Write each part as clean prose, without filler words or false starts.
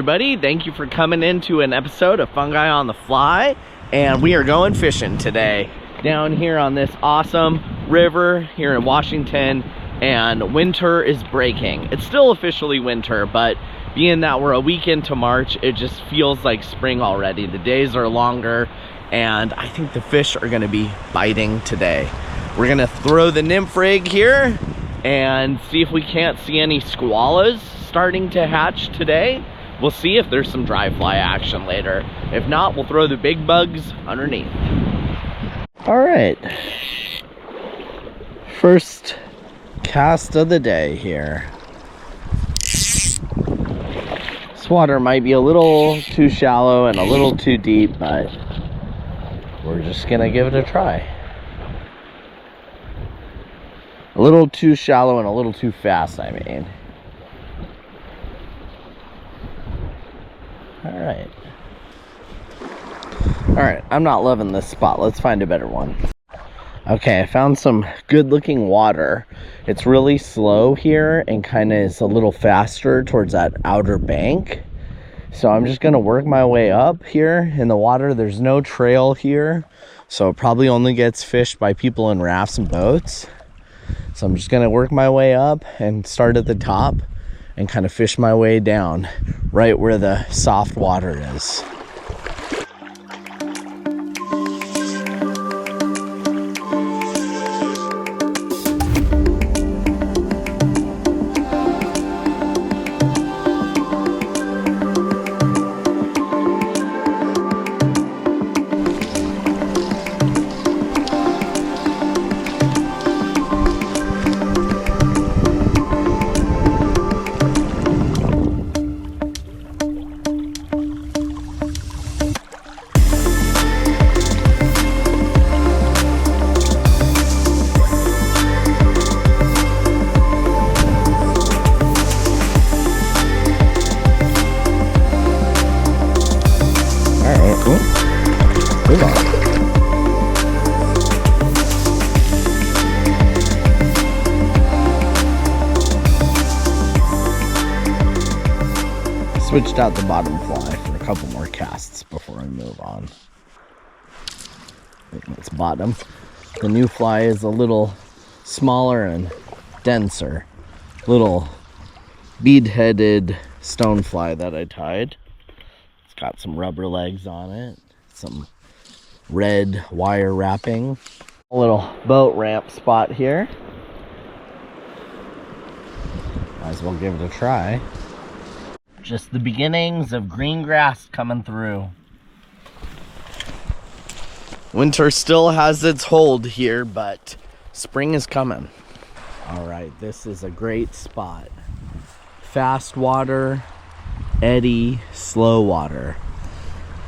everybody. Thank you for coming into an episode of Fungi on the Fly. And we are going fishing today down here on this awesome river here in Washington. And winter is breaking. It's still officially winter, but being that we're a week into March, it just feels like spring already. The days are longer, and I think the fish are gonna be biting today. We're gonna throw the nymph rig here and see if we can't see any squallas starting to hatch today. We'll see if there's some dry fly action later. If not, we'll throw the big bugs underneath. All right, first cast of the day here. This water might be a little too shallow and a little too deep, but we're just gonna give it a try. A little too shallow and a little too fast, I mean. All right, I'm not loving this spot. Let's find a better one. Okay, I found some good looking water. It's really slow here and kind of is a little faster towards that outer bank. So I'm just gonna work my way up here in the water. There's no trail here, so it probably only gets fished by people in rafts and boats. So I'm just gonna work my way up and start at the top and kind of fish my way down right where the soft water is. Move on. Switched out the bottom fly for a couple more casts before I move on. I think that's bottom. The new fly is a little smaller and denser. Little bead-headed stonefly that I tied. It's got some rubber legs on it. Some red wire wrapping. A little boat ramp spot here. Might as well give it a try. Just the beginnings of green grass coming through. Winter still has its hold here, but spring is coming. All right, this is a great spot. Fast water, eddy, slow water.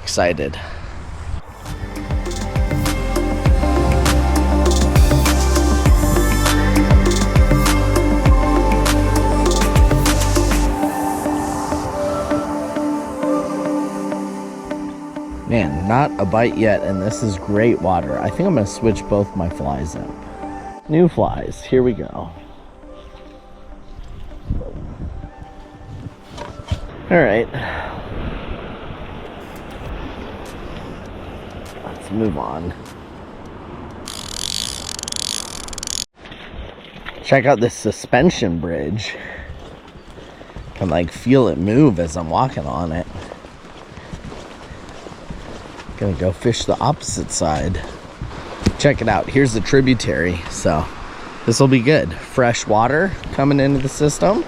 Excited. Man, not a bite yet, and this is great water. I think I'm gonna switch both my flies up. New flies, here we go. All right. Let's move on. Check out this suspension bridge. I can like feel it move as I'm walking on it. Gonna go fish the opposite side. Check it out. Here's the tributary. So this will be good. Fresh water coming into the system.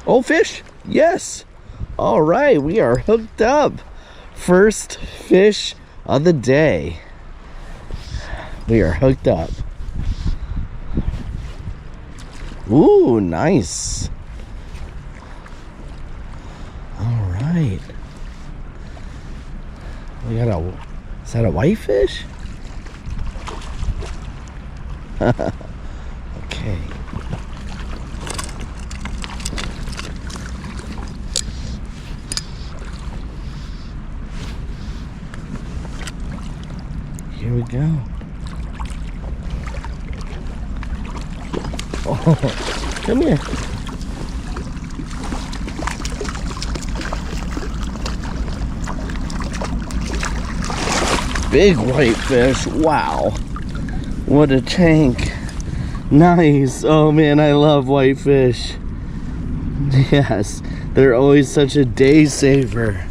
Oh, fish. Yes. All right, we are hooked up. First fish of the day. We are hooked up. Ooh, nice. All right. We got a, is that a whitefish? Okay. Here we go. Oh, come here. Big whitefish. Wow. What a tank. Nice. Oh man, I love whitefish. Yes, they're always such a day saver.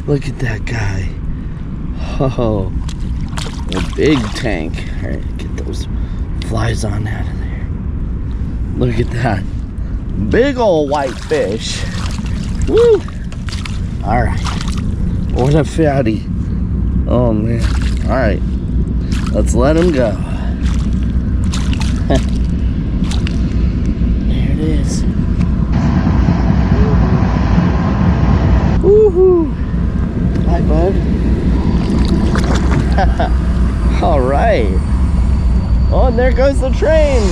Look at that guy. Oh, a big tank. All right, get those flies on out of there. Look at that. Big old whitefish. Woo! All right. What a fatty. Oh man. All right. Let's let him go. There it is. Woohoo! Hi, bud. All right. Oh, and there goes the train.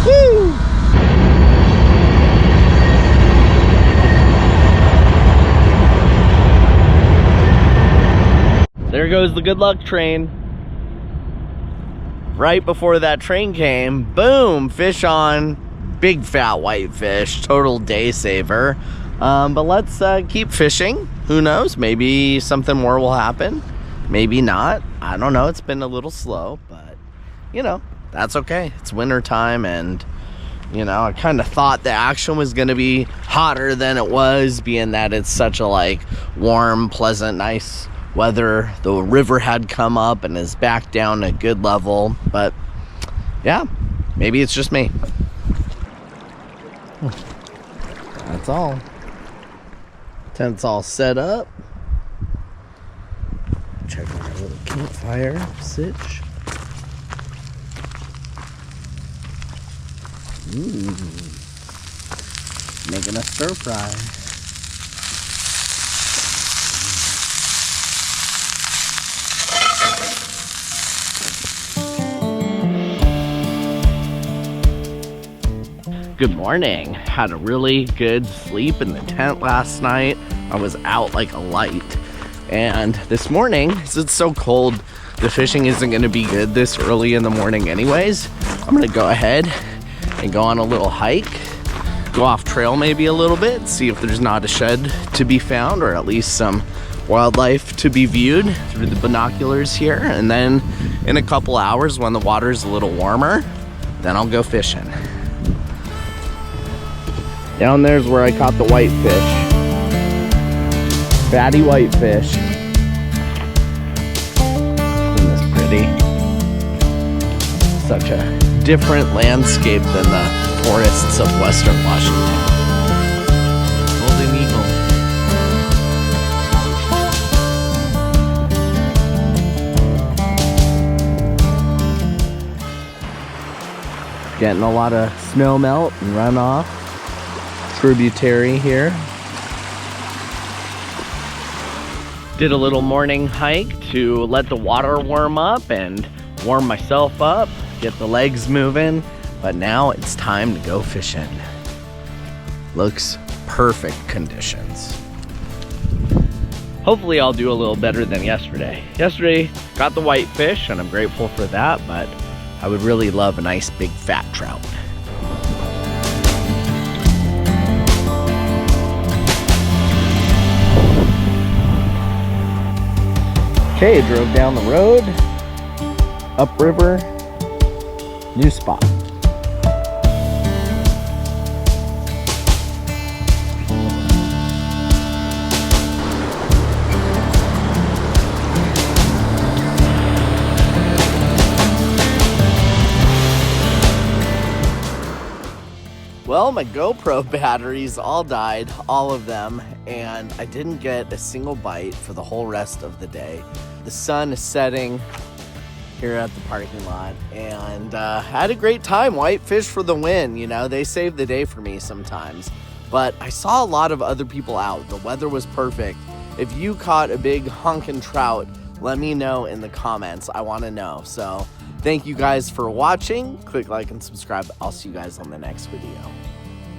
Woo! There goes the good luck train. Right before that train came, boom, fish on. Big fat whitefish, total day saver. But let's keep fishing. Who knows? Maybe something more will happen. Maybe not. I don't know. It's been a little slow, but you know, that's okay. It's winter time, and you know, I kind of thought the action was going to be hotter than it was, being that it's such a like warm, pleasant, nice weather. The river had come up and is back down a good level, but yeah, maybe it's just me. That's all. Tent's all set up. Check out our little campfire sitch. Making a stir fry. Good morning. Had a really good sleep in the tent last night. I was out like a light. And this morning, since it's so cold, the fishing isn't going to be good this early in the morning anyways. I'm going to go ahead and go on a little hike. Go off trail maybe a little bit. See if there's not a shed to be found, or at least some wildlife to be viewed through the binoculars here. And then in a couple hours, when the water's a little warmer, then I'll go fishing. Down there's where I caught the whitefish. Fatty whitefish. Isn't this pretty? Such a different landscape than the forests of Western Washington. Golden eagle. Getting a lot of snow melt and runoff. Tributary here. Did a little morning hike to let the water warm up and warm myself up, get the legs moving, but now it's time to go fishing. Looks perfect conditions. Hopefully I'll do a little better than yesterday. Yesterday got the whitefish and I'm grateful for that, but I would really love a nice big fat trout. Okay, drove down the road, upriver, new spot. Well, my GoPro batteries all died, all of them, and I didn't get a single bite for the whole rest of the day. The sun is setting here at the parking lot, and had a great time. Whitefish for the win. You know, they save the day for me sometimes. But I saw a lot of other people out. The weather was perfect. If you caught a big honkin' trout, let me know in the comments. I want to know. So thank you guys for watching. Click like and subscribe. I'll see you guys on the next video.